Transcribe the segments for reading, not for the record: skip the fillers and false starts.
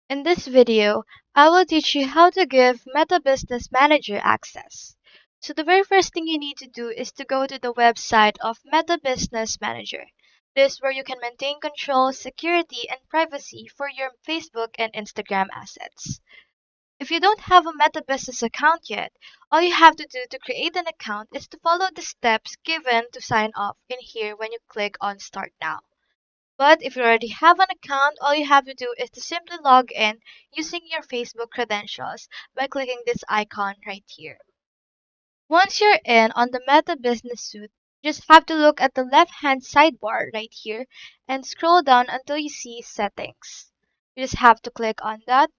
In this video, I will teach you how to give Meta Business Manager access. So the very first thing you need to do is to go to the website of Meta Business Manager. This is where you can maintain control, security, and privacy for your Facebook and Instagram assets. If you don't have a Meta Business account yet, all you have to do to create an account is to follow the steps given to sign up in here when you click on Start Now. But if you already have an account, all you have to do is to simply log in using your Facebook credentials by clicking this icon right here. Once you're in on the Meta Business Suite, you just have to look at the left-hand sidebar right here and scroll down until you see Settings. You just have to click on that.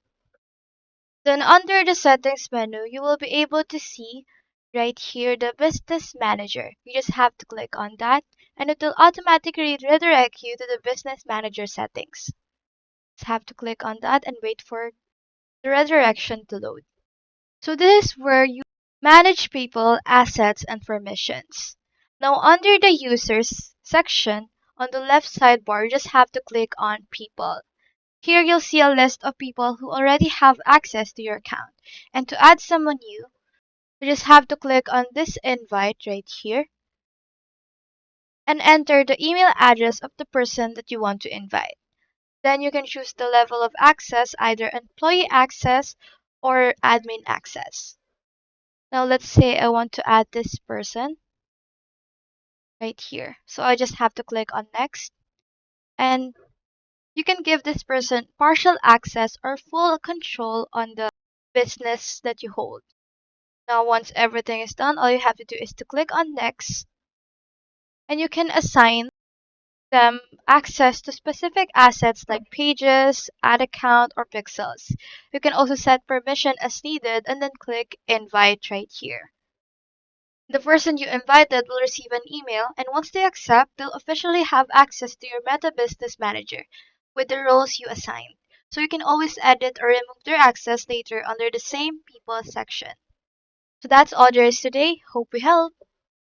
Then under the Settings menu, you will be able to see right here the Business Manager. You just have to click on that and it will automatically redirect you to the Business Manager settings. Just have to click on that and wait for the redirection to load. So this is where you manage people, assets, and permissions. Now under the Users section, on the left sidebar, you just have to click on People. Here you'll see a list of people who already have access to your account. And to add someone new, you just have to click on this invite right here and enter the email address of the person that you want to invite. Then you can choose the level of access, either employee access or admin access. Now let's say I want to add this person right here. So I just have to click on next and you can give this person partial access or full control on the business that you hold. Now once everything is done, all you have to do is to click on next and you can assign them access to specific assets like pages, ad account, or pixels. You can also set permission as needed and then click invite right here. The person you invited will receive an email and once they accept, they'll officially have access to your Meta Business Manager with the roles you assigned. So you can always edit or remove their access later under the same people section. So that's all there is today. Hope we helped.